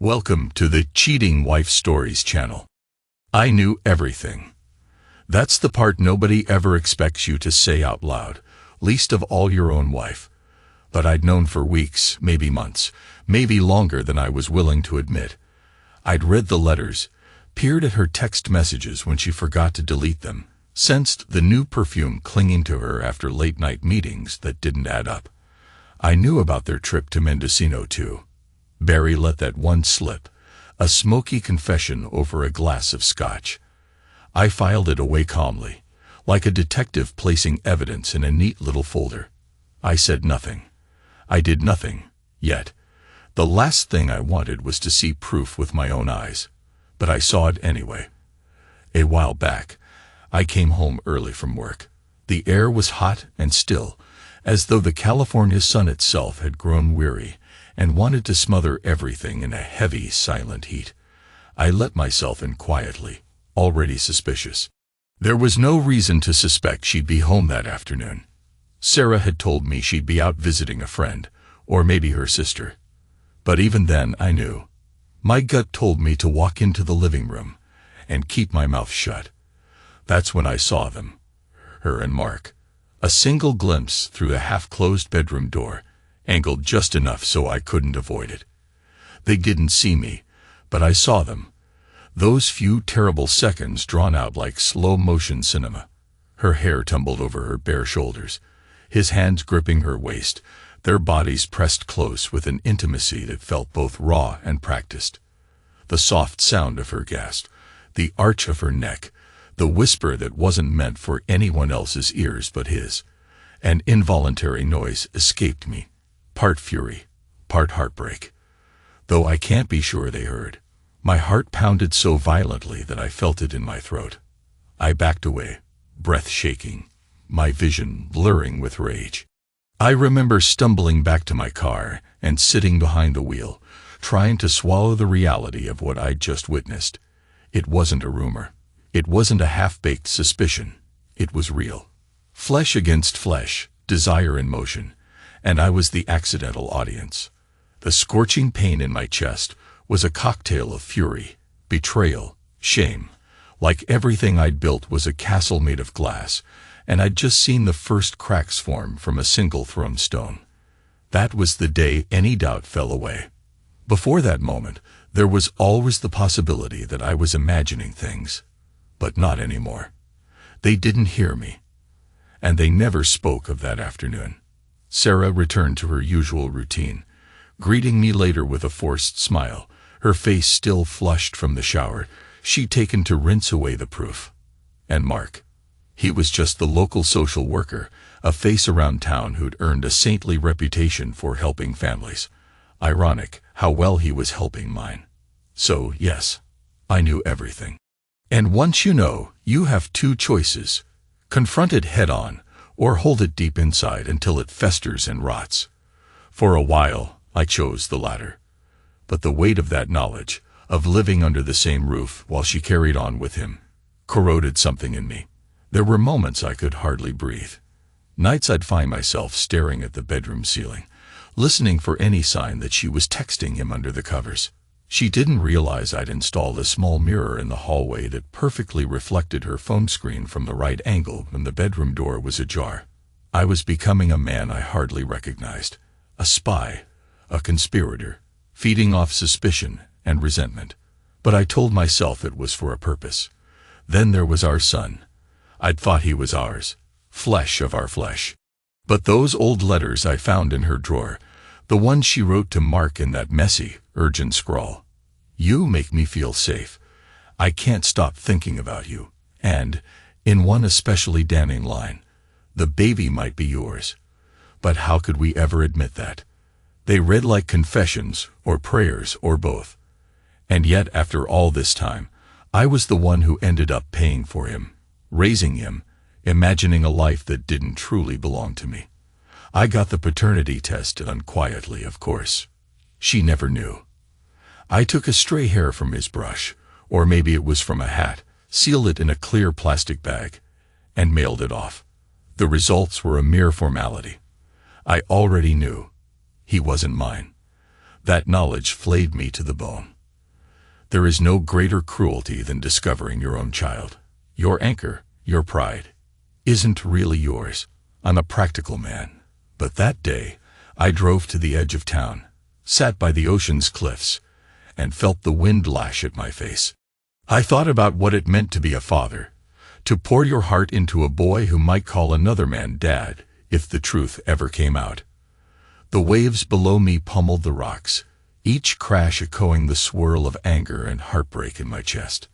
Welcome to the Cheating Wife Stories channel. I knew everything. That's the part nobody ever expects you to say out loud, least of all your own wife. But I'd known for weeks, maybe months, maybe longer than I was willing to admit. I'd read the letters, peered at her text messages when she forgot to delete them, sensed the new perfume clinging to her after late-night meetings that didn't add up. I knew about their trip to Mendocino too. Barry let that one slip, a smoky confession over a glass of scotch. I filed it away calmly, like a detective placing evidence in a neat little folder. I said nothing. I did nothing, yet. The last thing I wanted was to see proof with my own eyes, but I saw it anyway. A while back, I came home early from work. The air was hot and still, as though the California sun itself had grown weary and wanted to smother everything in a heavy, silent heat. I let myself in quietly, already suspicious. There was no reason to suspect she'd be home that afternoon. Sarah had told me she'd be out visiting a friend, or maybe her sister. But even then I knew. My gut told me to walk into the living room and keep my mouth shut. That's when I saw them, her and Mark. A single glimpse through the half-closed bedroom door, angled just enough so I couldn't avoid it. They didn't see me, but I saw them. Those few terrible seconds drawn out like slow-motion cinema. Her hair tumbled over her bare shoulders, his hands gripping her waist, their bodies pressed close with an intimacy that felt both raw and practiced. The soft sound of her gasp, the arch of her neck, the whisper that wasn't meant for anyone else's ears but his. An involuntary noise escaped me, part fury, part heartbreak. Though I can't be sure they heard. My heart pounded so violently that I felt it in my throat. I backed away, breath shaking, my vision blurring with rage. I remember stumbling back to my car and sitting behind the wheel, trying to swallow the reality of what I'd just witnessed. It wasn't a rumor. It wasn't a half-baked suspicion. It was real. Flesh against flesh, desire in motion, and I was the accidental audience. The scorching pain in my chest was a cocktail of fury, betrayal, shame. Like everything I'd built was a castle made of glass, and I'd just seen the first cracks form from a single thrown stone. That was the day any doubt fell away. Before that moment, there was always the possibility that I was imagining things. But not anymore. They didn't hear me. And they never spoke of that afternoon. Sarah returned to her usual routine, greeting me later with a forced smile, her face still flushed from the shower she'd taken to rinse away the proof. And Mark. He was just the local social worker, a face around town who'd earned a saintly reputation for helping families. Ironic how well he was helping mine. So, yes, I knew everything. And once you know, you have two choices. Confront it head-on, or hold it deep inside until it festers and rots. For a while, I chose the latter. But the weight of that knowledge, of living under the same roof while she carried on with him, corroded something in me. There were moments I could hardly breathe. Nights I'd find myself staring at the bedroom ceiling, listening for any sign that she was texting him under the covers. She didn't realize I'd installed a small mirror in the hallway that perfectly reflected her phone screen from the right angle when the bedroom door was ajar. I was becoming a man I hardly recognized. A spy, a conspirator, feeding off suspicion and resentment. But I told myself it was for a purpose. Then there was our son. I'd thought he was ours, flesh of our flesh. But those old letters I found in her drawer, the ones she wrote to Mark in that messy, urgent scrawl. You make me feel safe. I can't stop thinking about you. And, in one especially damning line, the baby might be yours. But how could we ever admit that? They read like confessions, or prayers, or both. And yet, after all this time, I was the one who ended up paying for him, raising him, imagining a life that didn't truly belong to me. I got the paternity test done quietly, of course. She never knew. I took a stray hair from his brush, or maybe it was from a hat, sealed it in a clear plastic bag, and mailed it off. The results were a mere formality. I already knew. He wasn't mine. That knowledge flayed me to the bone. There is no greater cruelty than discovering your own child, your anchor, your pride, isn't really yours. I'm a practical man. But that day, I drove to the edge of town, sat by the ocean's cliffs, and felt the wind lash at my face. I thought about what it meant to be a father, to pour your heart into a boy who might call another man dad if the truth ever came out. The waves below me pummeled the rocks, each crash echoing the swirl of anger and heartbreak in my chest.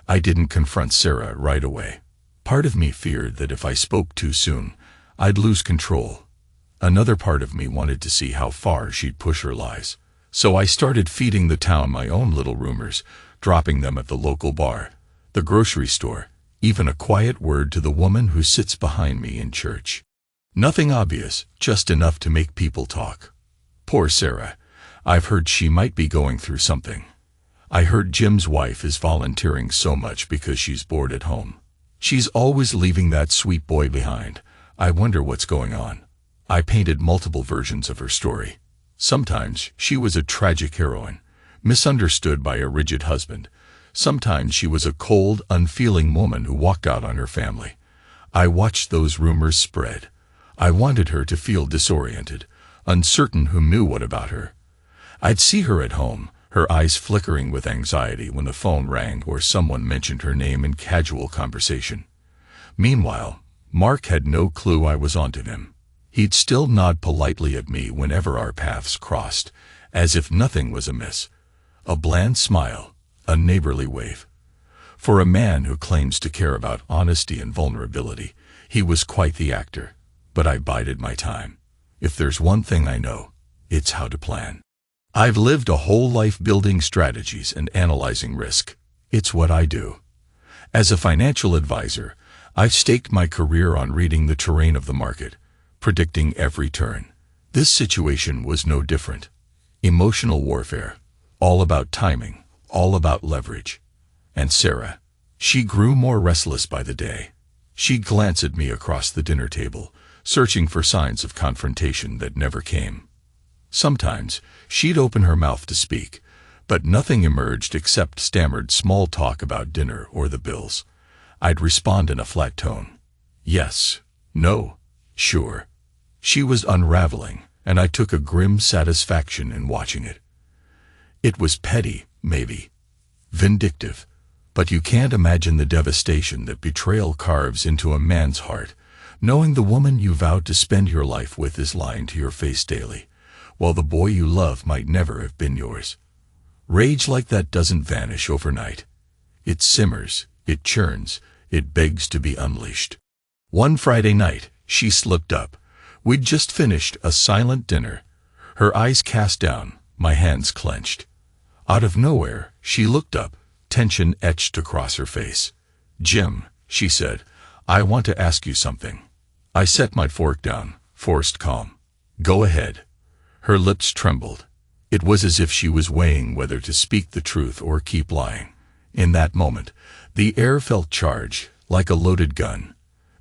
I didn't confront Sarah right away. Part of me feared that if I spoke too soon, I'd lose control. Another part of me wanted to see how far she'd push her lies. So I started feeding the town my own little rumors, dropping them at the local bar, the grocery store, even a quiet word to the woman who sits behind me in church. Nothing obvious, just enough to make people talk. Poor Sarah. I've heard she might be going through something. I heard Jim's wife is volunteering so much because she's bored at home. She's always leaving that sweet boy behind. I wonder what's going on. I painted multiple versions of her story. Sometimes she was a tragic heroine, misunderstood by a rigid husband. Sometimes she was a cold, unfeeling woman who walked out on her family. I watched those rumors spread. I wanted her to feel disoriented, uncertain who knew what about her. I'd see her at home, her eyes flickering with anxiety when the phone rang or someone mentioned her name in casual conversation. Meanwhile, Mark had no clue I was onto him. He'd still nod politely at me whenever our paths crossed, as if nothing was amiss. A bland smile, a neighborly wave. For a man who claims to care about honesty and vulnerability, he was quite the actor. But I bided my time. If there's one thing I know, it's how to plan. I've lived a whole life building strategies and analyzing risk. It's what I do. As a financial advisor, I've staked my career on reading the terrain of the market, predicting every turn. This situation was no different. Emotional warfare, all about timing, all about leverage. And Sarah, she grew more restless by the day. She'd glance at me across the dinner table, searching for signs of confrontation that never came. Sometimes, she'd open her mouth to speak, but nothing emerged except stammered small talk about dinner or the bills. I'd respond in a flat tone. Yes, no, sure. She was unraveling, and I took a grim satisfaction in watching it. It was petty, maybe, vindictive, but you can't imagine the devastation that betrayal carves into a man's heart, knowing the woman you vowed to spend your life with is lying to your face daily, while the boy you love might never have been yours. Rage like that doesn't vanish overnight. It simmers, it churns, it begs to be unleashed. One Friday night, she slipped up. We'd just finished a silent dinner. Her eyes cast down, my hands clenched. Out of nowhere, she looked up, tension etched across her face. "Jim," she said, "I want to ask you something." I set my fork down, forced calm. "Go ahead." Her lips trembled. It was as if she was weighing whether to speak the truth or keep lying. In that moment, the air felt charged, like a loaded gun.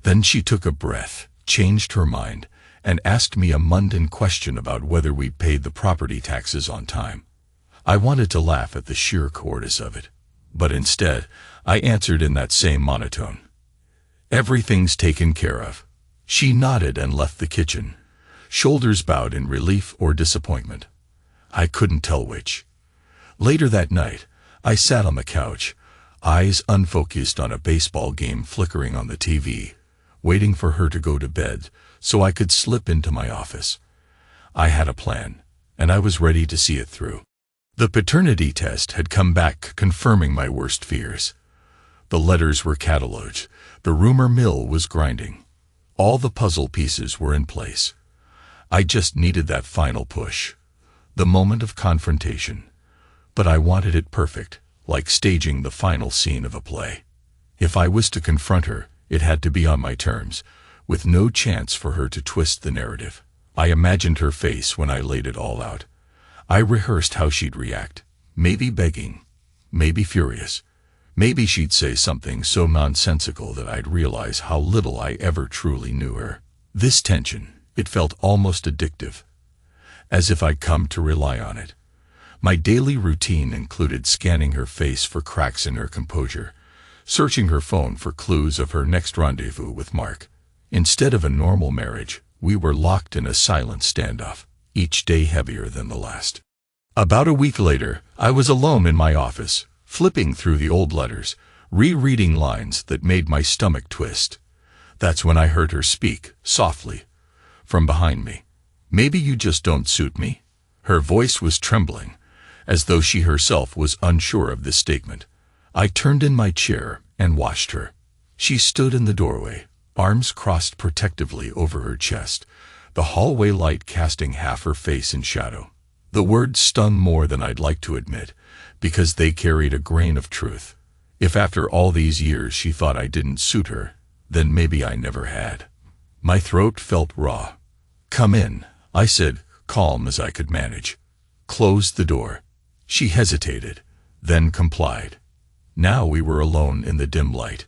Then she took a breath, changed her mind, and asked me a mundane question about whether we'd paid the property taxes on time. I wanted to laugh at the sheer cowardice of it, but instead, I answered in that same monotone. "Everything's taken care of." She nodded and left the kitchen, shoulders bowed in relief or disappointment. I couldn't tell which. Later that night, I sat on the couch, eyes unfocused on a baseball game flickering on the TV, waiting for her to go to bed so I could slip into my office. I had a plan, and I was ready to see it through. The paternity test had come back confirming my worst fears. The letters were catalogued, the rumor mill was grinding. All the puzzle pieces were in place. I just needed that final push, the moment of confrontation. But I wanted it perfect, like staging the final scene of a play. If I was to confront her, it had to be on my terms, with no chance for her to twist the narrative. I imagined her face when I laid it all out. I rehearsed how she'd react, maybe begging, maybe furious. Maybe she'd say something so nonsensical that I'd realize how little I ever truly knew her. This tension, it felt almost addictive. as if I'd come to rely on it. My daily routine included scanning her face for cracks in her composure, searching her phone for clues of her next rendezvous with Mark. Instead of a normal marriage, we were locked in a silent standoff, each day heavier than the last. About a week later, I was alone in my office, flipping through the old letters, rereading lines that made my stomach twist. That's when I heard her speak, softly, from behind me. "Maybe you just don't suit me?" Her voice was trembling, as though she herself was unsure of this statement. I turned in my chair and watched her. She stood in the doorway, arms crossed protectively over her chest, the hallway light casting half her face in shadow. The words stung more than I'd like to admit, because they carried a grain of truth. If after all these years she thought I didn't suit her, then maybe I never had. My throat felt raw. "Come in," I said, calm as I could manage. "Close the door." She hesitated, then complied. Now we were alone in the dim light.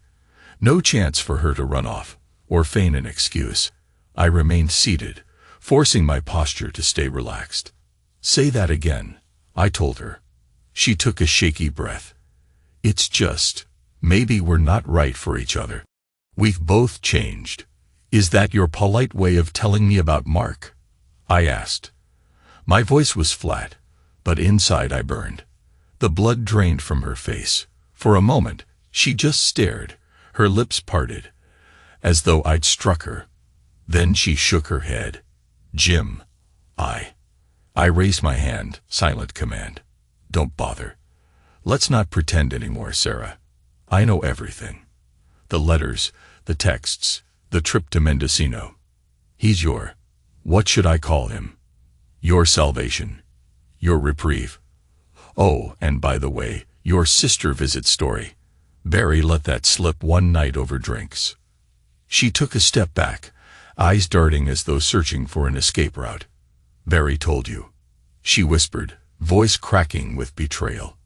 No chance for her to run off, or feign an excuse. I remained seated, forcing my posture to stay relaxed. "Say that again," I told her. She took a shaky breath. "It's just, maybe we're not right for each other. We've both changed." "Is that your polite way of telling me about Mark?" I asked. My voice was flat, but inside I burned. The blood drained from her face. For a moment, she just stared, her lips parted, as though I'd struck her. Then she shook her head. "Jim, I raised my hand, silent command. "Don't bother. Let's not pretend anymore, Sarah. I know everything. The letters, the texts, the trip to Mendocino. He's what should I call him? Your salvation. Your reprieve. Oh, and by the way, your sister visit story. Barry let that slip one night over drinks." She took a step back, eyes darting as though searching for an escape route. "Barry told you," she whispered, voice cracking with betrayal.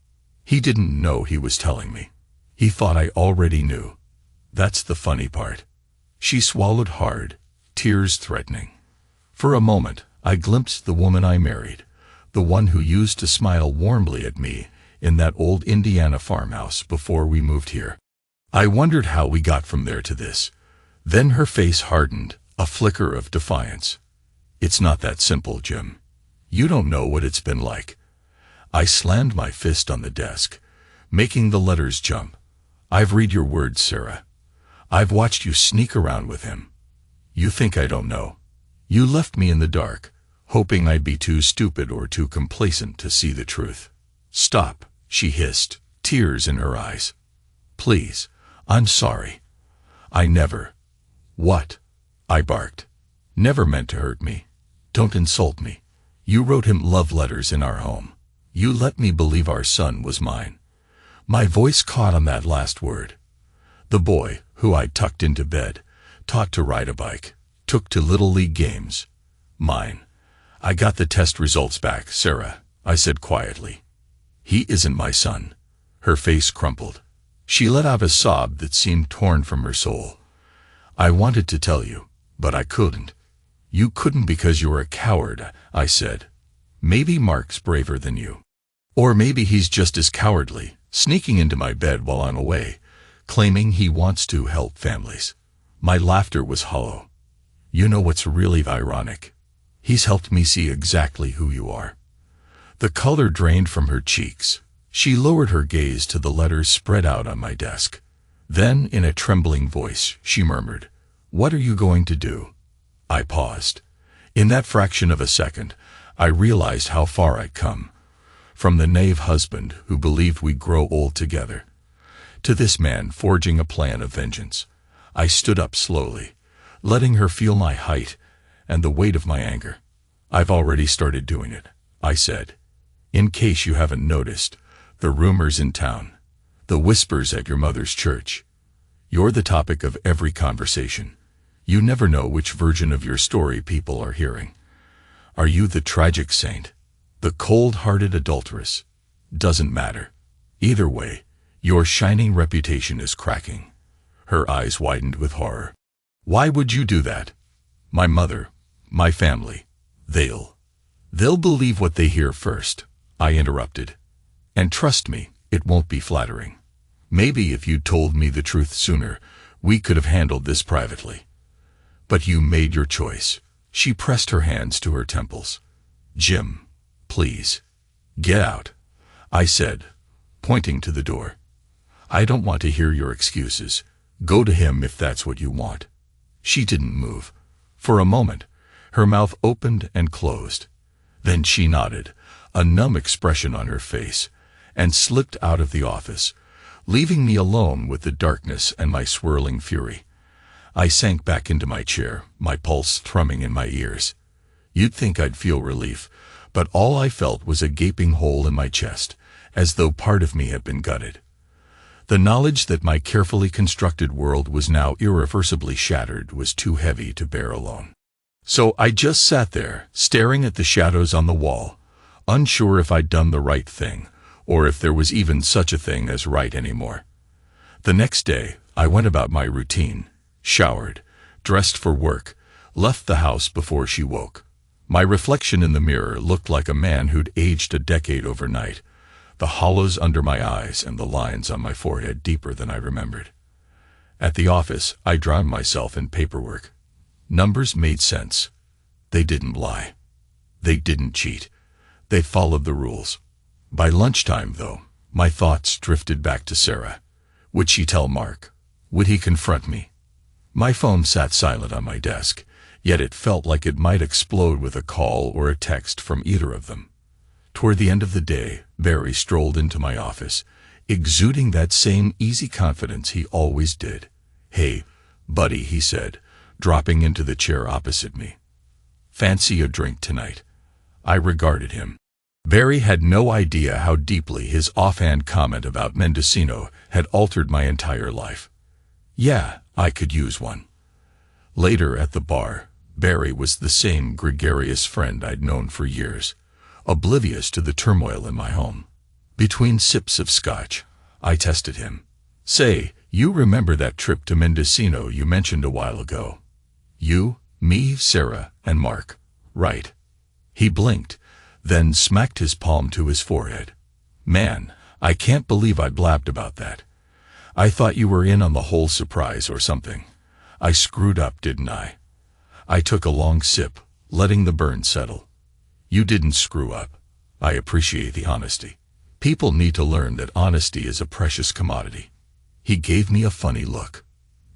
"He didn't know he was telling me. He thought I already knew. That's the funny part." She swallowed hard, tears threatening. For a moment, I glimpsed the woman I married, the one who used to smile warmly at me in that old Indiana farmhouse before we moved here. I wondered how we got from there to this. Then her face hardened, a flicker of defiance. "It's not that simple, Jim. You don't know what it's been like." I slammed my fist on the desk, making the letters jump. "I've read your words, Sarah. I've watched you sneak around with him. You think I don't know? You left me in the dark, hoping I'd be too stupid or too complacent to see the truth." "Stop," she hissed, tears in her eyes. "Please, I'm sorry. I never—" "What?" I barked. "Never meant to hurt me. Don't insult me. You wrote him love letters in our home. You let me believe our son was mine." My voice caught on that last word. "The boy, who I tucked into bed, taught to ride a bike, took to Little League games. Mine. I got the test results back, Sarah," I said quietly. "He isn't my son." Her face crumpled. She let out a sob that seemed torn from her soul. "I wanted to tell you, but I couldn't." "You couldn't because you're a coward," I said. "Maybe Mark's braver than you. Or maybe he's just as cowardly, sneaking into my bed while I'm away, claiming he wants to help families." My laughter was hollow. "You know what's really ironic? He's helped me see exactly who you are." The color drained from her cheeks. She lowered her gaze to the letters spread out on my desk. Then, in a trembling voice, she murmured, "What are you going to do?" I paused. In that fraction of a second, I realized how far I'd come. From the naive husband who believed we'd grow old together, to this man forging a plan of vengeance. I stood up slowly, letting her feel my height and the weight of my anger. "I've already started doing it," I said. "In case you haven't noticed, the rumors in town, the whispers at your mother's church. You're the topic of every conversation. You never know which version of your story people are hearing. Are you the tragic saint? The cold-hearted adulteress? Doesn't matter. Either way, your shining reputation is cracking." Her eyes widened with horror. "Why would you do that? My mother, my family, They'll believe what they hear first, I interrupted. And trust me, it won't be flattering. Maybe if you'd told me the truth sooner, we could have handled this privately. But you made your choice. She pressed her hands to her temples. Jim, please. Get out, I said, pointing to the door. I don't want to hear your excuses. Go to him if that's what you want. She didn't move. For a moment, her mouth opened and closed. Then she nodded, a numb expression on her face, and slipped out of the office, leaving me alone with the darkness and my swirling fury. I sank back into my chair, my pulse thrumming in my ears. You'd think I'd feel relief, but all I felt was a gaping hole in my chest, as though part of me had been gutted. The knowledge that my carefully constructed world was now irreversibly shattered was too heavy to bear alone. So I just sat there, staring at the shadows on the wall, unsure if I'd done the right thing, or if there was even such a thing as right anymore. The next day, I went about my routine, showered, dressed for work, left the house before she woke. My reflection in the mirror looked like a man who'd aged a decade overnight, the hollows under my eyes and the lines on my forehead deeper than I remembered. At the office, I drowned myself in paperwork. Numbers made sense. They didn't lie. They didn't cheat. They followed the rules. By lunchtime, though, my thoughts drifted back to Sarah. Would she tell Mark? Would he confront me? My phone sat silent on my desk, yet it felt like it might explode with a call or a text from either of them. Toward the end of the day, Barry strolled into my office, exuding that same easy confidence he always did. Hey, buddy, he said, dropping into the chair opposite me. Fancy a drink tonight? I regarded him. Barry had no idea how deeply his offhand comment about Mendocino had altered my entire life. Yeah, I could use one. Later at the bar, Barry was the same gregarious friend I'd known for years, oblivious to the turmoil in my home. Between sips of scotch, I tested him. Say, you remember that trip to Mendocino you mentioned a while ago? You, me, Sarah, and Mark. Right. He blinked, then smacked his palm to his forehead. Man, I can't believe I blabbed about that. I thought you were in on the whole surprise or something. I screwed up, didn't I? I took a long sip, letting the burn settle. You didn't screw up. I appreciate the honesty. People need to learn that honesty is a precious commodity. He gave me a funny look.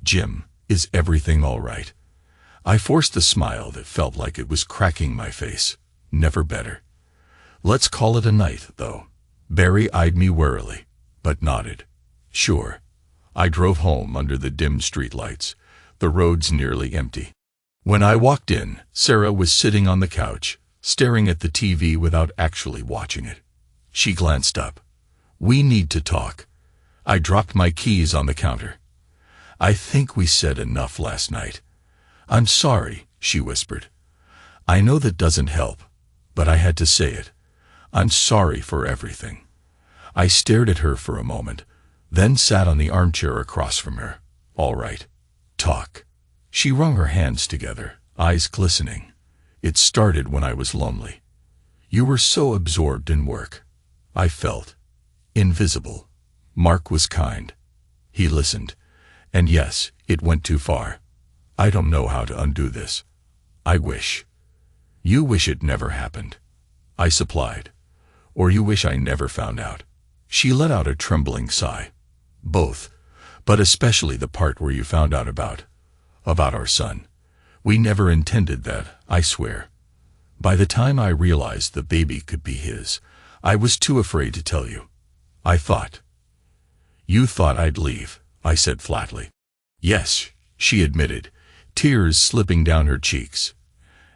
Jim, is everything all right? I forced a smile that felt like it was cracking my face. Never better. Let's call it a night, though. Barry eyed me warily, but nodded. Sure. I drove home under the dim streetlights, the roads nearly empty. When I walked in, Sarah was sitting on the couch, staring at the TV without actually watching it. She glanced up. We need to talk. I dropped my keys on the counter. I think we said enough last night. I'm sorry, she whispered. I know that doesn't help, but I had to say it. I'm sorry for everything. I stared at her for a moment, then sat on the armchair across from her. All right. Talk. She wrung her hands together, eyes glistening. It started when I was lonely. You were so absorbed in work. I felt invisible. Mark was kind. He listened. And yes, it went too far. I don't know how to undo this. I wish. You wish it never happened. I supplied. Or you wish I never found out. She let out a trembling sigh. Both, but especially the part where you found out about our son. We never intended that, I swear. By the time I realized the baby could be his, I was too afraid to tell you. I thought. You thought I'd leave, I said flatly. Yes, she admitted, tears slipping down her cheeks.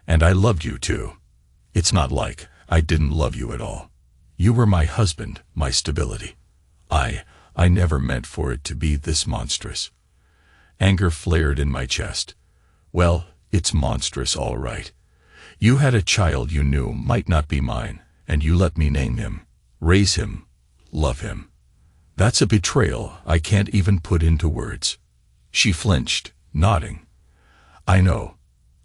And I loved you too. It's not like I didn't love you at all. You were my husband, my stability. I never meant for it to be this monstrous. Anger flared in my chest. Well, it's monstrous, all right. You had a child you knew might not be mine, and you let me name him, raise him, love him. That's a betrayal I can't even put into words. She flinched, nodding. I know,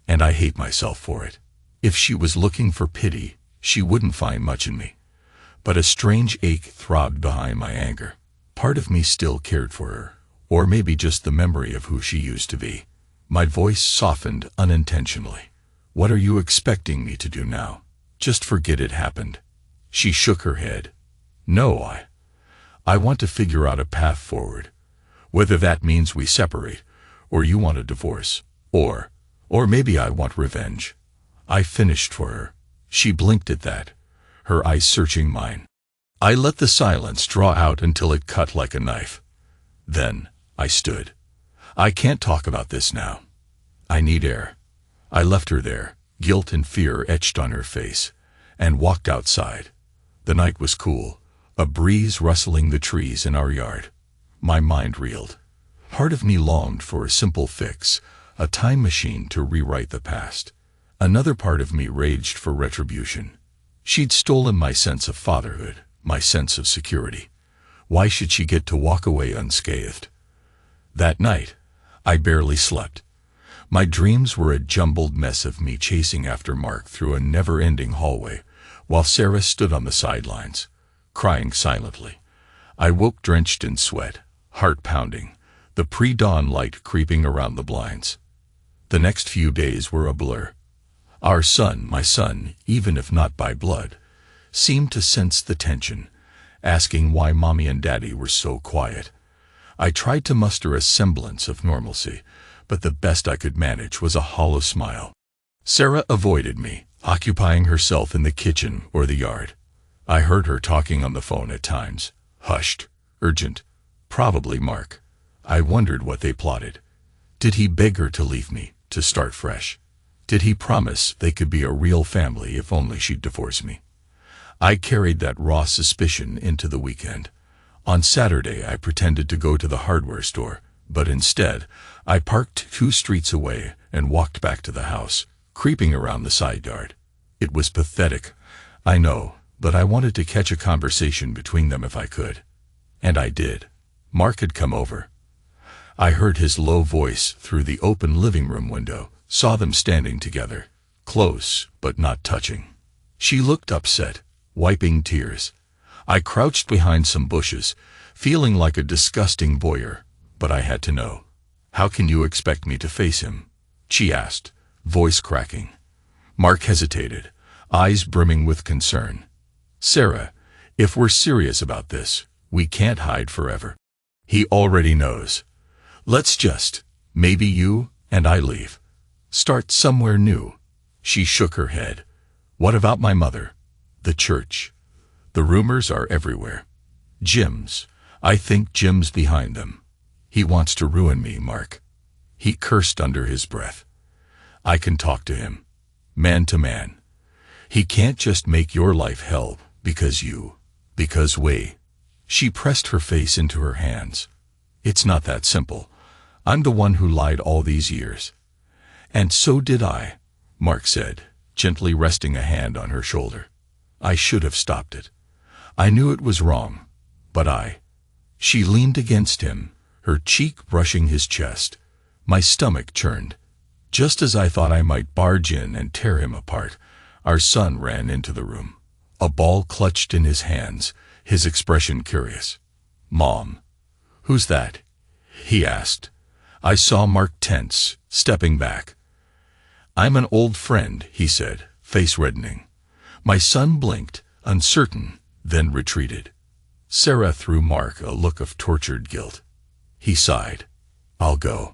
and I hate myself for it. If she was looking for pity, She wouldn't find much in me. But a strange ache throbbed behind my anger. Part of me still cared for her, or maybe just the memory of who she used to be. My voice softened unintentionally. What are you expecting me to do now? Just forget it happened. She shook her head. No, I want to figure out a path forward. Whether that means we separate, or you want a divorce, or maybe I want revenge. I finished for her. She blinked at that, her eyes searching mine. I let the silence draw out until it cut like a knife. Then I stood. I can't talk about this now. I need air. I left her there, guilt and fear etched on her face, and walked outside. The night was cool, a breeze rustling the trees in our yard. My mind reeled. Part of me longed for a simple fix, a time machine to rewrite the past. Another part of me raged for retribution. She'd stolen my sense of fatherhood, my sense of security. Why should she get to walk away unscathed? That night, I barely slept. My dreams were a jumbled mess of me chasing after Mark through a never-ending hallway, while Sarah stood on the sidelines, crying silently. I woke drenched in sweat, heart pounding, the pre-dawn light creeping around the blinds. The next few days were a blur. Our son, my son, even if not by blood, seemed to sense the tension, asking why Mommy and Daddy were so quiet. I tried to muster a semblance of normalcy, but the best I could manage was a hollow smile. Sarah avoided me, occupying herself in the kitchen or the yard. I heard her talking on the phone at times, hushed, urgent, probably Mark. I wondered what they plotted. Did he beg her to leave me, to start fresh? Did he promise they could be a real family if only she'd divorce me? I carried that raw suspicion into the weekend. On Saturday, I pretended to go to the hardware store, but instead, I parked 2 streets away and walked back to the house, creeping around the side yard. It was pathetic, I know, but I wanted to catch a conversation between them if I could. And I did. Mark had come over. I heard his low voice through the open living room window, saw them standing together, close but not touching. She looked upset, wiping tears. I crouched behind some bushes, feeling like a disgusting voyeur, but I had to know. How can you expect me to face him? She asked, voice cracking. Mark hesitated, eyes brimming with concern. Sarah, if we're serious about this, we can't hide forever. He already knows. Let's just, maybe you and I leave. Start somewhere new. She shook her head. What about my mother? The church? The rumors are everywhere. Jim's. I think Jim's behind them. He wants to ruin me, Mark. He cursed under his breath. I can talk to him. Man to man. He can't just make your life hell because we. She pressed her face into her hands. It's not that simple. I'm the one who lied all these years. And so did I, Mark said, gently resting a hand on her shoulder. I should have stopped it. I knew it was wrong, but She leaned against him, her cheek brushing his chest. My stomach churned. Just as I thought I might barge in and tear him apart, our son ran into the room, a ball clutched in his hands, his expression curious. Mom. Who's that? He asked. I saw Mark tense, stepping back. I'm an old friend, he said, face reddening. My son blinked, uncertain, then retreated. Sarah threw Mark a look of tortured guilt. He sighed. I'll go.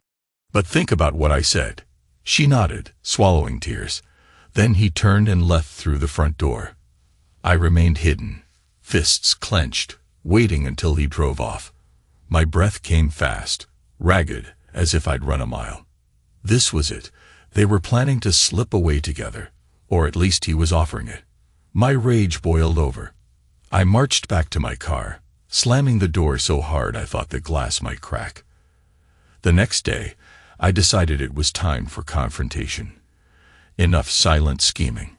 But think about what I said. She nodded, swallowing tears. Then he turned and left through the front door. I remained hidden, fists clenched, waiting until he drove off. My breath came fast, ragged, as if I'd run a mile. This was it. They were planning to slip away together, or at least he was offering it. My rage boiled over. I marched back to my car, slamming the door so hard I thought the glass might crack. The next day, I decided it was time for confrontation. Enough silent scheming.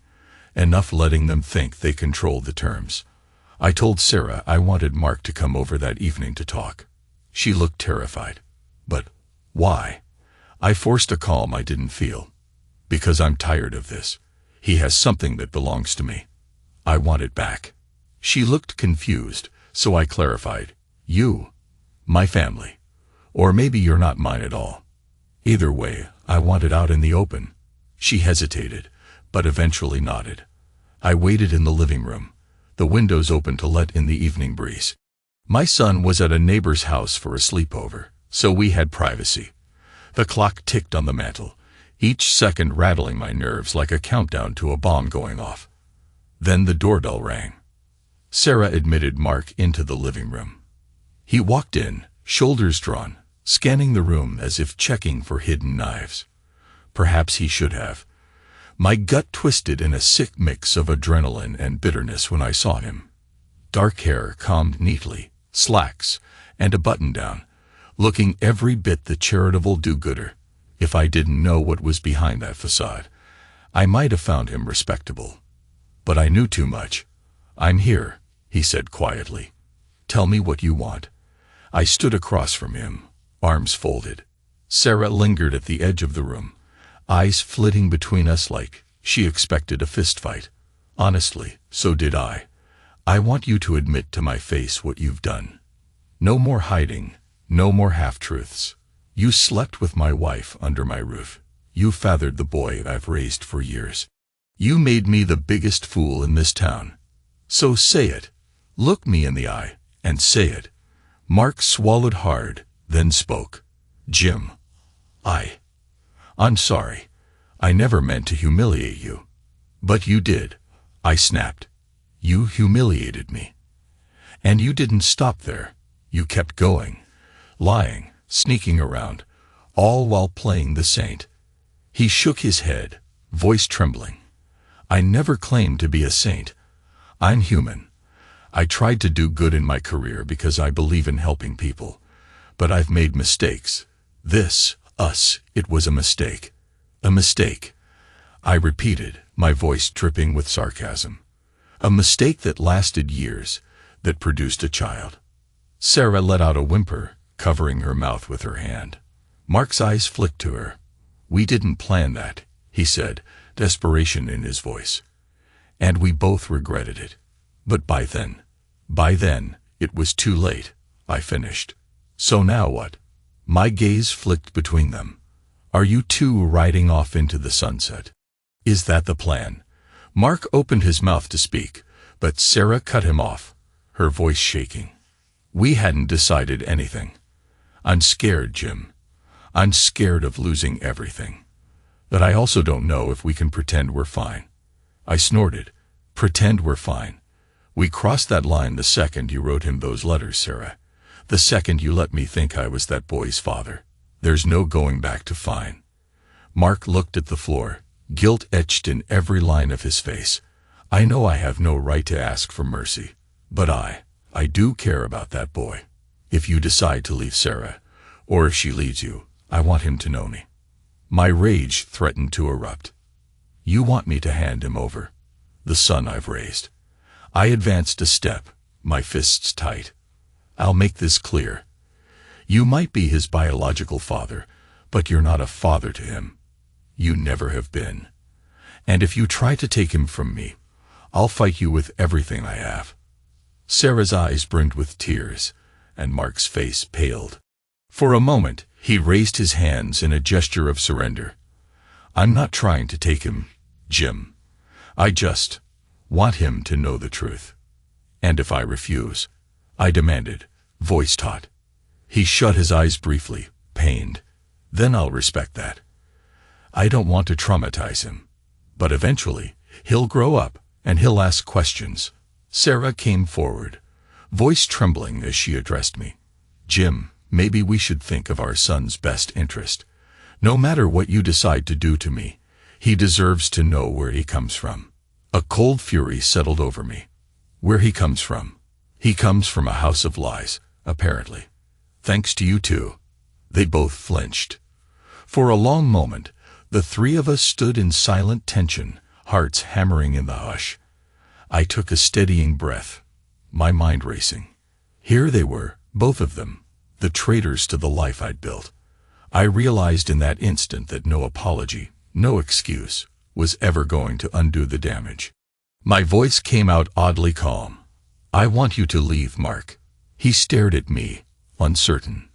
Enough letting them think they controlled the terms. I told Sarah I wanted Mark to come over that evening to talk. She looked terrified. But why? I forced a calm I didn't feel. Because I'm tired of this. He has something that belongs to me. I want it back. She looked confused, so I clarified. You. My family. Or maybe you're not mine at all. Either way, I want it out in the open. She hesitated, but eventually nodded. I waited in the living room, the windows open to let in the evening breeze. My son was at a neighbor's house for a sleepover, so we had privacy. The clock ticked on the mantel, each second rattling my nerves like a countdown to a bomb going off. Then the doorbell rang. Sarah admitted Mark into the living room. He walked in, shoulders drawn, scanning the room as if checking for hidden knives. Perhaps he should have. My gut twisted in a sick mix of adrenaline and bitterness when I saw him. Dark hair combed neatly, slacks, and a button-down, looking every bit the charitable do-gooder. If I didn't know what was behind that facade, I might have found him respectable. But I knew too much. "I'm here," he said quietly. "Tell me what you want." I stood across from him, arms folded. Sarah lingered at the edge of the room, eyes flitting between us like she expected a fistfight. Honestly, so did I. "I want you to admit to my face what you've done. No more hiding, no more half-truths. You slept with my wife under my roof. You fathered the boy I've raised for years. You made me the biggest fool in this town. So say it. Look me in the eye, and say it." Mark swallowed hard, then spoke. "Jim, I'm sorry. I never meant to humiliate you." "But you did," I snapped. "You humiliated me. And you didn't stop there. You kept going, lying, sneaking around, all while playing the saint." He shook his head, voice trembling. "I never claimed to be a saint. I'm human. I tried to do good in my career because I believe in helping people. But I've made mistakes. It was a mistake. A mistake," I repeated, my voice dripping with sarcasm. "A mistake that lasted years, that produced a child." Sarah let out a whimper, covering her mouth with her hand. Mark's eyes flicked to her. "We didn't plan that," he said, desperation in his voice. "And we both regretted it. But by then, it was too late," I finished. "So now what?" My gaze flicked between them. "Are you two riding off into the sunset? Is that the plan?" Mark opened his mouth to speak, but Sarah cut him off, her voice shaking. "We hadn't decided anything. I'm scared, Jim. I'm scared of losing everything. But I also don't know if we can pretend we're fine." I snorted. "Pretend we're fine? We crossed that line the second you wrote him those letters, Sarah. The second you let me think I was that boy's father. There's no going back to fine." Mark looked at the floor, guilt etched in every line of his face. "I know I have no right to ask for mercy, but I do care about that boy. If you decide to leave Sarah, or if she leaves you, I want him to know me." My rage threatened to erupt. "You want me to hand him over? The son I've raised?" I advanced a step, my fists tight. "I'll make this clear. You might be his biological father, but you're not a father to him. You never have been. And if you try to take him from me, I'll fight you with everything I have." Sarah's eyes brimmed with tears, and Mark's face paled. For a moment, he raised his hands in a gesture of surrender. "I'm not trying to take him, Jim. I just want him to know the truth." "And if I refuse?" I demanded, voice taut. He shut his eyes briefly, pained. "Then I'll respect that. I don't want to traumatize him. But eventually, he'll grow up, and he'll ask questions." Sarah came forward, voice trembling as she addressed me. "Jim, maybe we should think of our son's best interest. No matter what you decide to do to me, he deserves to know where he comes from." A cold fury settled over me. "Where he comes from? He comes from a house of lies, apparently. Thanks to you two." They both flinched. For a long moment, the three of us stood in silent tension, hearts hammering in the hush. I took a steadying breath, my mind racing. Here they were, both of them, the traitors to the life I'd built. I realized in that instant that no apology, no excuse, was ever going to undo the damage. My voice came out oddly calm. I want you to leave, Mark. He stared at me, uncertain.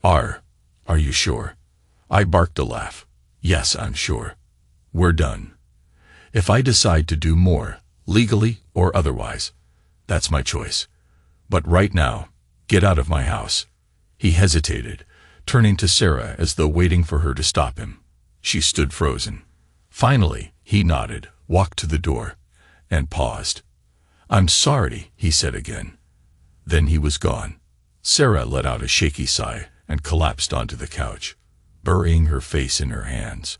Are you sure? I barked a laugh. Yes, I'm sure. We're done. If I decide to do more, legally or otherwise, that's my choice. But right now, get out of my house. He hesitated, turning to Sarah as though waiting for her to stop him. She stood frozen. Finally, he nodded, walked to the door, and paused. I'm sorry, he said again. Then he was gone. Sarah let out a shaky sigh and collapsed onto the couch, burying her face in her hands.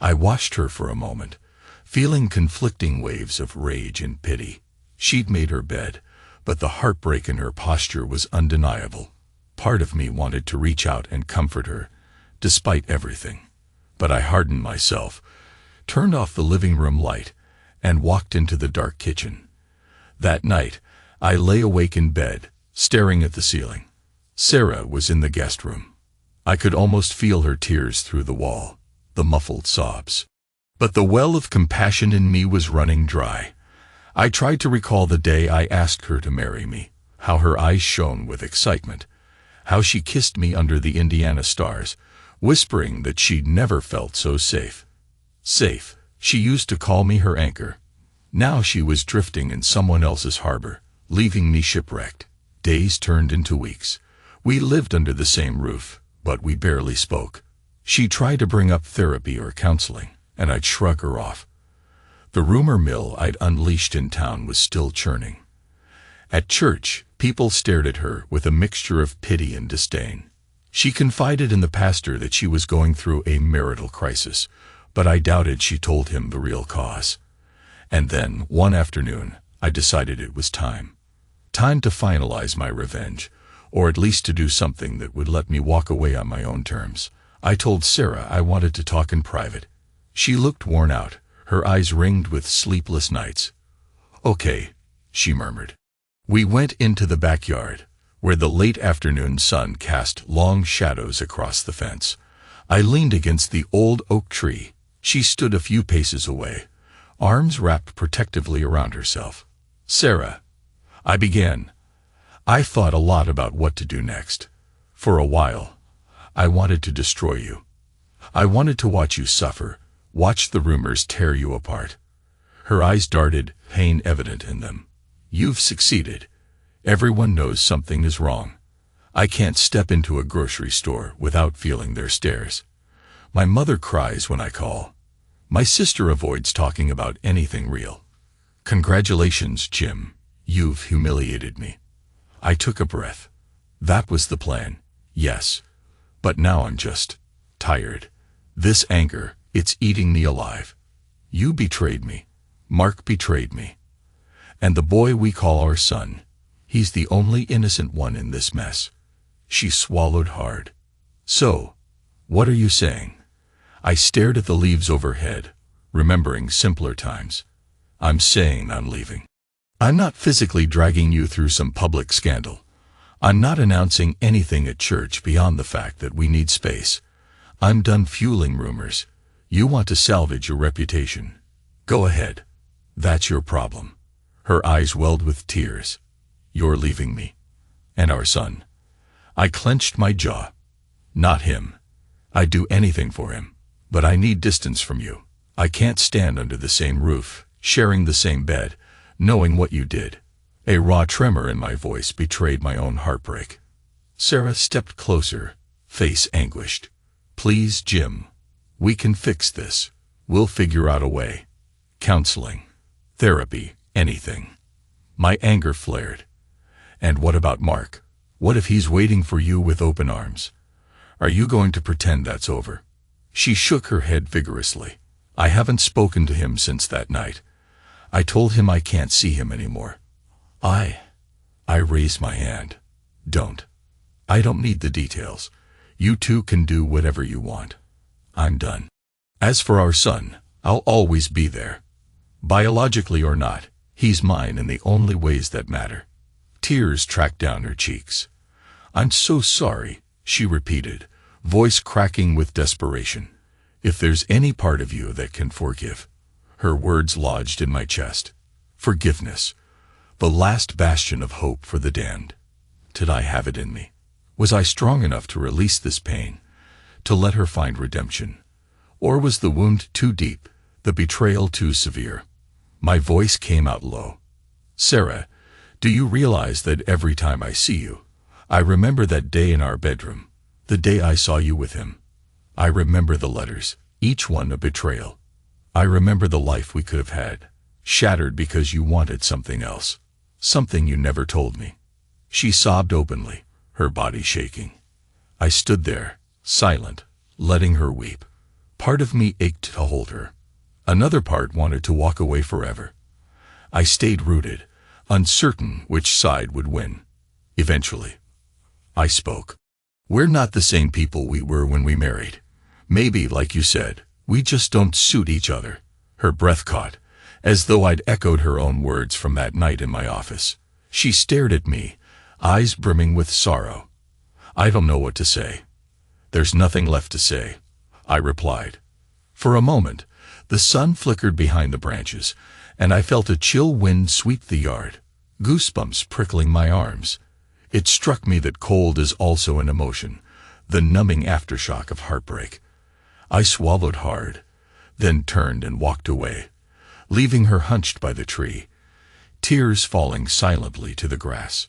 I watched her for a moment, feeling conflicting waves of rage and pity. She'd made her bed, but the heartbreak in her posture was undeniable. Part of me wanted to reach out and comfort her, despite everything. But I hardened myself, turned off the living room light, and walked into the dark kitchen. That night, I lay awake in bed, staring at the ceiling. Sarah was in the guest room. I could almost feel her tears through the wall, the muffled sobs. But the well of compassion in me was running dry. I tried to recall the day I asked her to marry me, how her eyes shone with excitement, how she kissed me under the Indiana stars, whispering that she'd never felt so safe. Safe. She used to call me her anchor. Now she was drifting in someone else's harbor, leaving me shipwrecked. Days turned into weeks. We lived under the same roof, but we barely spoke. She tried to bring up therapy or counseling, and I'd shrug her off. The rumor mill I'd unleashed in town was still churning. At church, people stared at her with a mixture of pity and disdain. She confided in the pastor that she was going through a marital crisis, but I doubted she told him the real cause. And then, one afternoon, I decided it was time. Time to finalize my revenge, or at least to do something that would let me walk away on my own terms. I told Sarah I wanted to talk in private. She looked worn out, her eyes ringed with sleepless nights. Okay, she murmured. We went into the backyard, where the late afternoon sun cast long shadows across the fence. I leaned against the old oak tree. She stood a few paces away, arms wrapped protectively around herself. Sarah, I began. I thought a lot about what to do next. For a while, I wanted to destroy you. I wanted to watch you suffer, watch the rumors tear you apart. Her eyes darted, pain evident in them. You've succeeded. Everyone knows something is wrong. I can't step into a grocery store without feeling their stares. My mother cries when I call. My sister avoids talking about anything real. Congratulations, Jim. You've humiliated me. I took a breath. That was the plan, yes. But now I'm just tired. This anger, it's eating me alive. You betrayed me. Mark betrayed me. And the boy we call our son, he's the only innocent one in this mess. She swallowed hard. So, what are you saying? I stared at the leaves overhead, remembering simpler times. I'm saying I'm leaving. I'm not physically dragging you through some public scandal. I'm not announcing anything at church beyond the fact that we need space. I'm done fueling rumors. You want to salvage your reputation. Go ahead. That's your problem. Her eyes welled with tears. You're leaving me. And our son. I clenched my jaw. Not him. I'd do anything for him. But I need distance from you. I can't stand under the same roof, sharing the same bed, knowing what you did. A raw tremor in my voice betrayed my own heartbreak. Sarah stepped closer, face anguished. Please, Jim. We can fix this. We'll figure out a way. Counseling. Therapy. Anything. My anger flared. And what about Mark? What if he's waiting for you with open arms? Are you going to pretend that's over? She shook her head vigorously. I haven't spoken to him since that night. I told him I can't see him anymore. I raised my hand. Don't. I don't need the details. You two can do whatever you want. I'm done. As for our son, I'll always be there. Biologically or not, he's mine in the only ways that matter. Tears tracked down her cheeks. I'm so sorry, she repeated, voice cracking with desperation. If there's any part of you that can forgive. Her words lodged in my chest. Forgiveness, the last bastion of hope for the damned. Did I have it in me? Was I strong enough to release this pain, to let her find redemption? Or was the wound too deep, the betrayal too severe? My voice came out low. Sarah, do you realize that every time I see you, I remember that day in our bedroom, the day I saw you with him. I remember the letters, each one a betrayal. I remember the life we could have had, shattered because you wanted something else, something you never told me. She sobbed openly, her body shaking. I stood there, silent, letting her weep. Part of me ached to hold her. Another part wanted to walk away forever. I stayed rooted, uncertain which side would win. Eventually, I spoke. We're not the same people we were when we married. Maybe, like you said, we just don't suit each other. Her breath caught, as though I'd echoed her own words from that night in my office. She stared at me, eyes brimming with sorrow. I don't know what to say. There's nothing left to say, I replied. For a moment, the sun flickered behind the branches, and I felt a chill wind sweep the yard, goosebumps prickling my arms. It struck me that cold is also an emotion, the numbing aftershock of heartbreak. I swallowed hard, then turned and walked away, leaving her hunched by the tree, tears falling silently to the grass.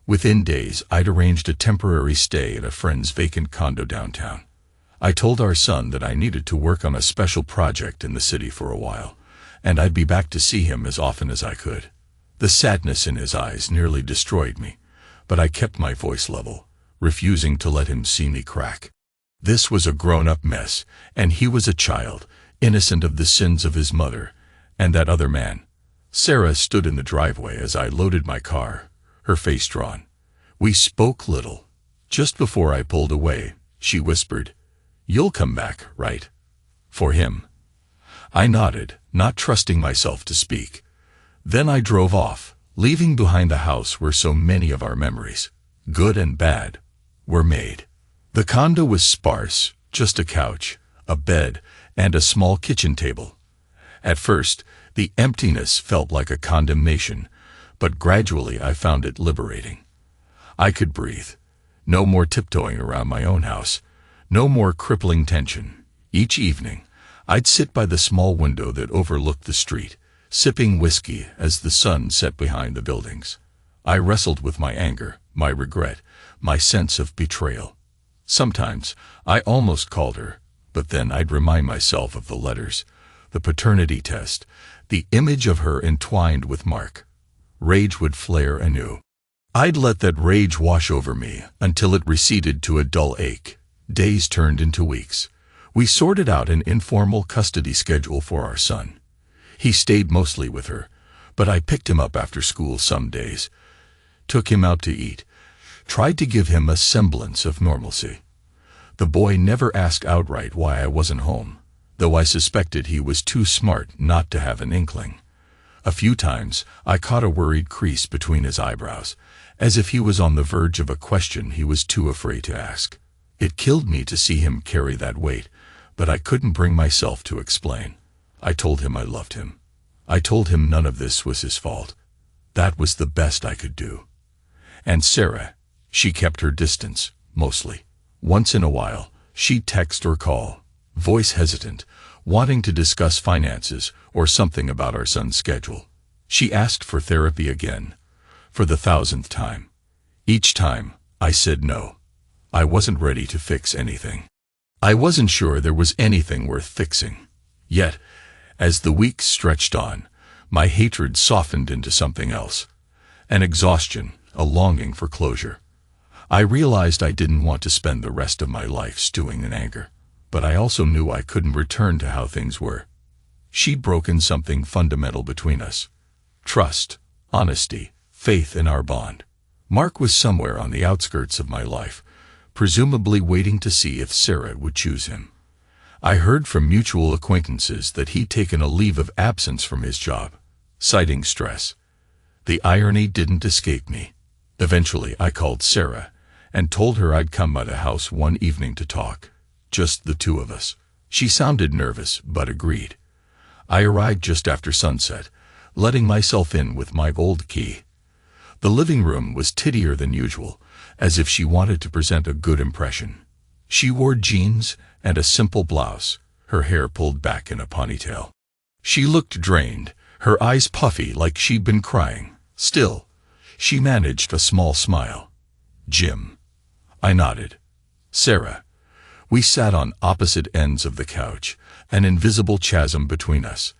Within days, I'd arranged a temporary stay at a friend's vacant condo downtown. I told our son that I needed to work on a special project in the city for a while, and I'd be back to see him as often as I could. The sadness in his eyes nearly destroyed me, but I kept my voice level, refusing to let him see me crack. This was a grown-up mess, and he was a child, innocent of the sins of his mother, and that other man. Sarah stood in the driveway as I loaded my car, her face drawn. We spoke little. Just before I pulled away, she whispered, "You'll come back, right? For him?" I nodded, not trusting myself to speak. Then I drove off, leaving behind the house where so many of our memories, good and bad, were made. The condo was sparse, just a couch, a bed, and a small kitchen table. At first, the emptiness felt like a condemnation, but gradually I found it liberating. I could breathe. No more tiptoeing around my own house. No more crippling tension. Each evening, I'd sit by the small window that overlooked the street, sipping whiskey as the sun set behind the buildings. I wrestled with my anger, my regret, my sense of betrayal. Sometimes, I almost called her, but then I'd remind myself of the letters, the paternity test, the image of her entwined with Mark. Rage would flare anew. I'd let that rage wash over me until it receded to a dull ache. Days turned into weeks. We sorted out an informal custody schedule for our son. He stayed mostly with her, but I picked him up after school some days, took him out to eat, tried to give him a semblance of normalcy. The boy never asked outright why I wasn't home, though I suspected he was too smart not to have an inkling. A few times, I caught a worried crease between his eyebrows, as if he was on the verge of a question he was too afraid to ask. It killed me to see him carry that weight, but I couldn't bring myself to explain. I told him I loved him. I told him none of this was his fault. That was the best I could do. And Sarah, she kept her distance, mostly. Once in a while, she'd text or call, voice hesitant, wanting to discuss finances or something about our son's schedule. She asked for therapy again, for the 1000th time. Each time, I said no. I wasn't ready to fix anything. I wasn't sure there was anything worth fixing. Yet, as the weeks stretched on, my hatred softened into something else. An exhaustion, a longing for closure. I realized I didn't want to spend the rest of my life stewing in anger, but I also knew I couldn't return to how things were. She'd broken something fundamental between us. Trust, honesty, faith in our bond. Mark was somewhere on the outskirts of my life, presumably waiting to see if Sarah would choose him. I heard from mutual acquaintances that he'd taken a leave of absence from his job, citing stress. The irony didn't escape me. Eventually, I called Sarah and told her I'd come by the house one evening to talk, just the two of us. She sounded nervous, but agreed. I arrived just after sunset, letting myself in with my gold key. The living room was tittier than usual, as if she wanted to present a good impression. She wore jeans and a simple blouse, her hair pulled back in a ponytail. She looked drained, her eyes puffy like she'd been crying. Still, she managed a small smile. "Jim." I nodded. "Sarah." We sat on opposite ends of the couch, an invisible chasm between us.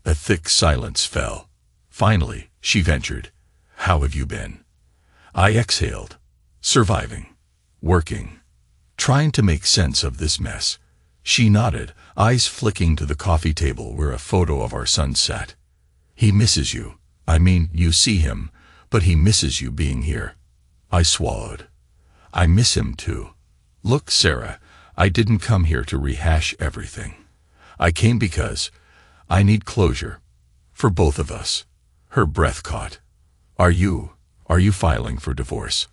A thick silence fell. Finally, she ventured, "How have you been?" I exhaled. "Surviving. Working. Trying to make sense of this mess." She nodded, eyes flicking to the coffee table where a photo of our son sat. "He misses you. I mean, you see him, but he misses you being here." I swallowed. "I miss him too. Look, Sarah, I didn't come here to rehash everything. I came because I need closure. For both of us." Her breath caught. Are you filing for divorce?"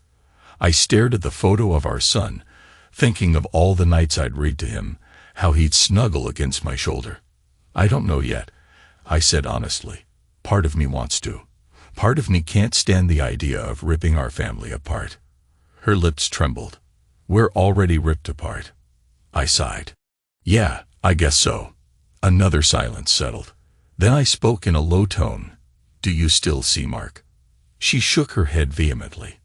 I stared at the photo of our son, thinking of all the nights I'd read to him, how he'd snuggle against my shoulder. "I don't know yet," I said honestly. "Part of me wants to. Part of me can't stand the idea of ripping our family apart." Her lips trembled. "We're already ripped apart." I sighed. "Yeah, I guess so." Another silence settled. Then I spoke in a low tone. "Do you still see Mark?" She shook her head vehemently.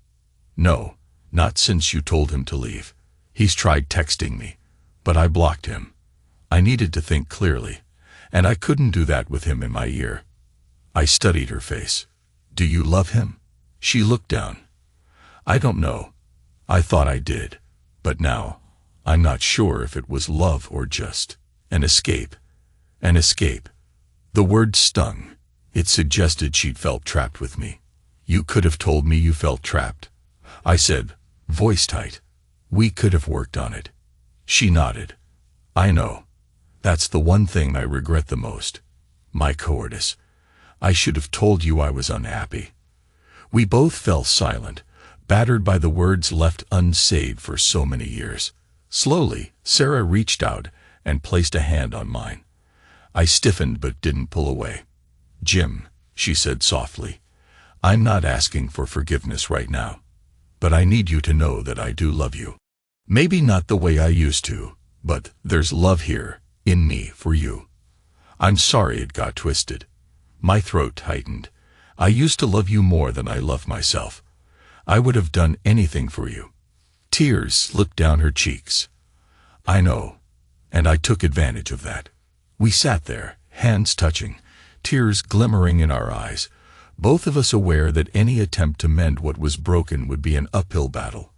"No, not since you told him to leave. He's tried texting me, but I blocked him. I needed to think clearly, and I couldn't do that with him in my ear." I studied her face. "Do you love him?" She looked down. "I don't know. I thought I did, but now I'm not sure if it was love or just an escape." An escape. The word stung. It suggested she'd felt trapped with me. "You could have told me you felt trapped," I said, voice tight. "We could have worked on it." She nodded. "I know. That's the one thing I regret the most. My cowardice. I should have told you I was unhappy." We both fell silent, battered by the words left unsaid for so many years. Slowly, Sarah reached out and placed a hand on mine. I stiffened but didn't pull away. "Jim," she said softly, "I'm not asking for forgiveness right now, but I need you to know that I do love you. Maybe not the way I used to, but there's love here, in me, for you. I'm sorry it got twisted." My throat tightened. "I used to love you more than I love myself. I would have done anything for you." Tears slipped down her cheeks. "I know, and I took advantage of that." We sat there, hands touching, tears glimmering in our eyes, both of us aware that any attempt to mend what was broken would be an uphill battle.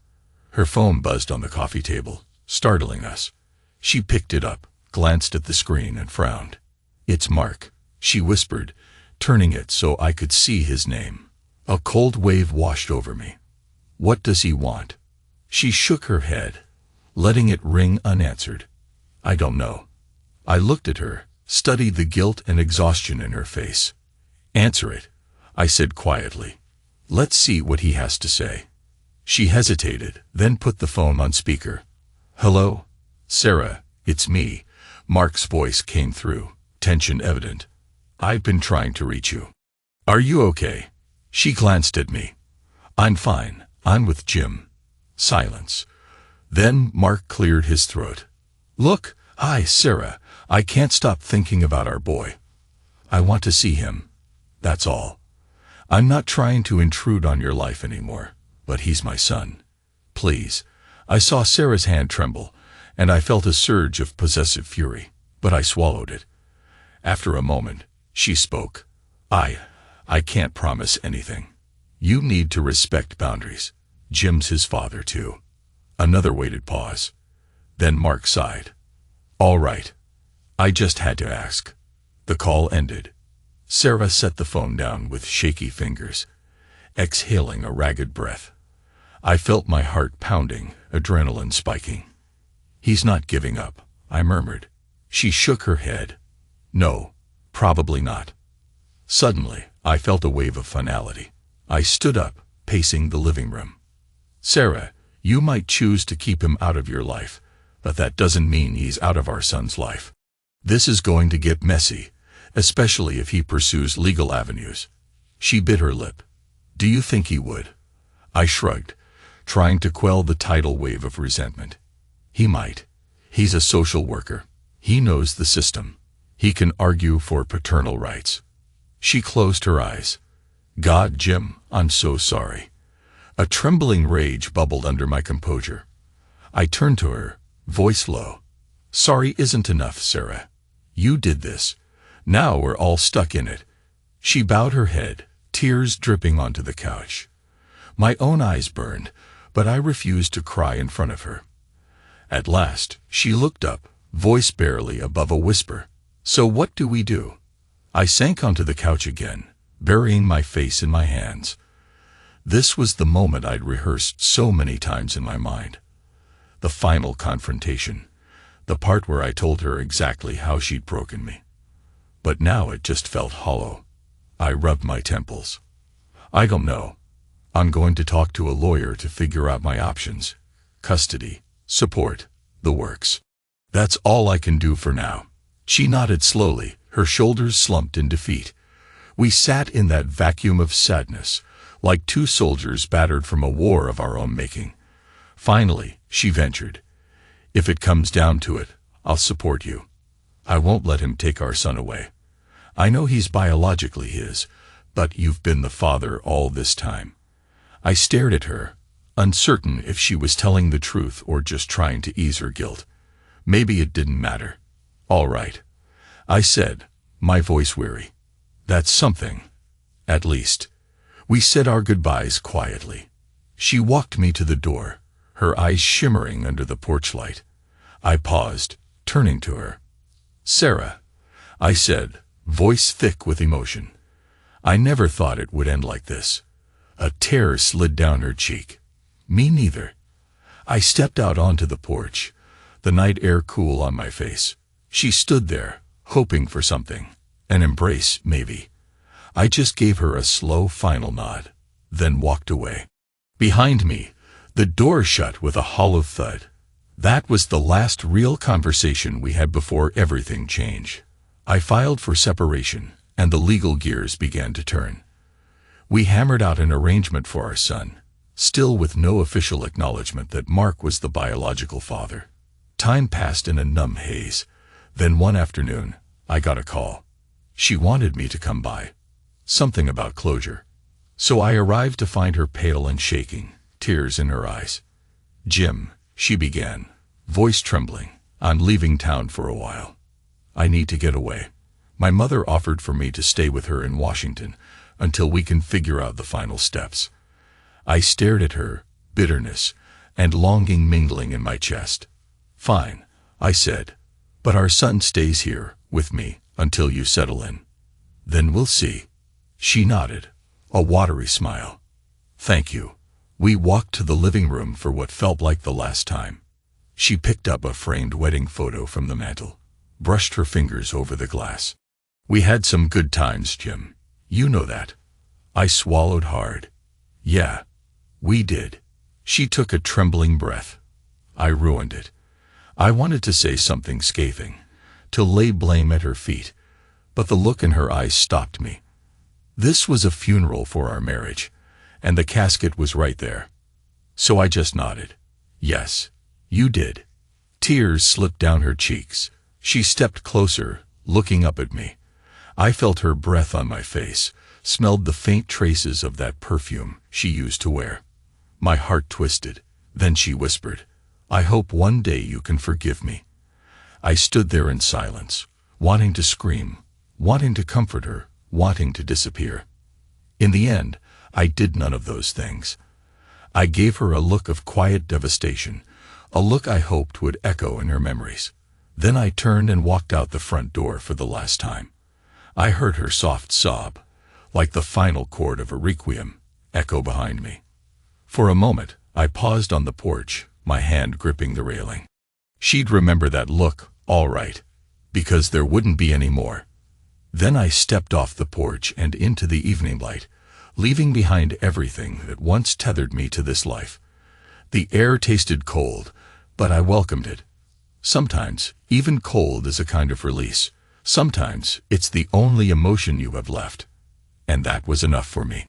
Her phone buzzed on the coffee table, startling us. She picked it up, glanced at the screen, and frowned. "It's Mark," she whispered, turning it so I could see his name. A cold wave washed over me. "What does he want?" She shook her head, letting it ring unanswered. "I don't know." I looked at her, studied the guilt and exhaustion in her face. "Answer it," I said quietly. "Let's see what he has to say." She hesitated, then put the phone on speaker. "Hello? Sarah, it's me." Mark's voice came through, tension evident. "I've been trying to reach you. Are you okay?" She glanced at me. "I'm fine. I'm with Jim." Silence. Then Mark cleared his throat. "Look, hi, Sarah. I can't stop thinking about our boy. I want to see him. That's all. I'm not trying to intrude on your life anymore, but he's my son. Please." I saw Sarah's hand tremble, and I felt a surge of possessive fury, but I swallowed it. After a moment, she spoke. I can't promise anything. You need to respect boundaries. Jim's his father, too." Another weighted pause. Then Mark sighed. "All right. I just had to ask." The call ended. Sarah set the phone down with shaky fingers, exhaling a ragged breath. I felt my heart pounding, adrenaline spiking. "He's not giving up," I murmured. She shook her head. "No, probably not." Suddenly, I felt a wave of finality. I stood up, pacing the living room. "Sarah, you might choose to keep him out of your life, but that doesn't mean he's out of our son's life. This is going to get messy, especially if he pursues legal avenues. She bit her lip. Do you think he would? I shrugged, trying to quell the tidal wave of resentment. He might. He's a social worker. He knows the system. He can argue for paternal rights. She closed her eyes. God, Jim, I'm so sorry. A trembling rage bubbled under my composure. I turned to her, voice low. Sorry isn't enough, Sarah. You did this. Now we're all stuck in it. She bowed her head, tears dripping onto the couch. My own eyes burned, but I refused to cry in front of her. At last, she looked up, voice barely above a whisper. So what do we do? I sank onto the couch again, burying my face in my hands. This was the moment I'd rehearsed so many times in my mind. The final confrontation, the part where I told her exactly how she'd broken me. But now it just felt hollow. I rubbed my temples. I don't know. I'm going to talk to a lawyer to figure out my options. Custody, support, the works. That's all I can do for now. She nodded slowly, her shoulders slumped in defeat. We sat in that vacuum of sadness, like two soldiers battered from a war of our own making. Finally, she ventured. If it comes down to it, I'll support you. I won't let him take our son away. I know he's biologically his, but you've been the father all this time. I stared at her, uncertain if she was telling the truth or just trying to ease her guilt. Maybe it didn't matter. All right, I said, my voice weary. That's something. At least. We said our goodbyes quietly. She walked me to the door, her eyes shimmering under the porch light. I paused, turning to her. Sarah, I said, voice thick with emotion. I never thought it would end like this. A tear slid down her cheek. Me neither. I stepped out onto the porch, the night air cool on my face. She stood there, hoping for something. An embrace, maybe. I just gave her a slow final nod, then walked away. Behind me, the door shut with a hollow thud. That was the last real conversation we had before everything changed. I filed for separation, and the legal gears began to turn. We hammered out an arrangement for our son, still with no official acknowledgement that Mark was the biological father. Time passed in a numb haze. Then one afternoon, I got a call. She wanted me to come by. Something about closure. So I arrived to find her pale and shaking, tears in her eyes. Jim, she began, voice trembling, I'm leaving town for a while. I need to get away. My mother offered for me to stay with her in Washington until we can figure out the final steps. I stared at her, bitterness and longing mingling in my chest. Fine, I said, but our son stays here with me until you settle in. Then we'll see. She nodded, a watery smile. Thank you. We walked to the living room for what felt like the last time. She picked up a framed wedding photo from the mantel, brushed her fingers over the glass. We had some good times, Jim. You know that. I swallowed hard. Yeah, we did. She took a trembling breath. I ruined it. I wanted to say something scathing, to lay blame at her feet, but the look in her eyes stopped me. This was a funeral for our marriage, and the casket was right there. So I just nodded. Yes, you did. Tears slipped down her cheeks. She stepped closer, looking up at me. I felt her breath on my face, smelled the faint traces of that perfume she used to wear. My heart twisted. Then she whispered, I hope one day you can forgive me. I stood there in silence, wanting to scream, wanting to comfort her, wanting to disappear. In the end, I did none of those things. I gave her a look of quiet devastation, a look I hoped would echo in her memories. Then I turned and walked out the front door for the last time. I heard her soft sob, like the final chord of a requiem, echo behind me. For a moment, I paused on the porch, my hand gripping the railing. She'd remember that look, all right, because there wouldn't be any more. Then I stepped off the porch and into the evening light, leaving behind everything that once tethered me to this life. The air tasted cold, but I welcomed it. Sometimes, even cold is a kind of release. Sometimes it's the only emotion you have left, and that was enough for me.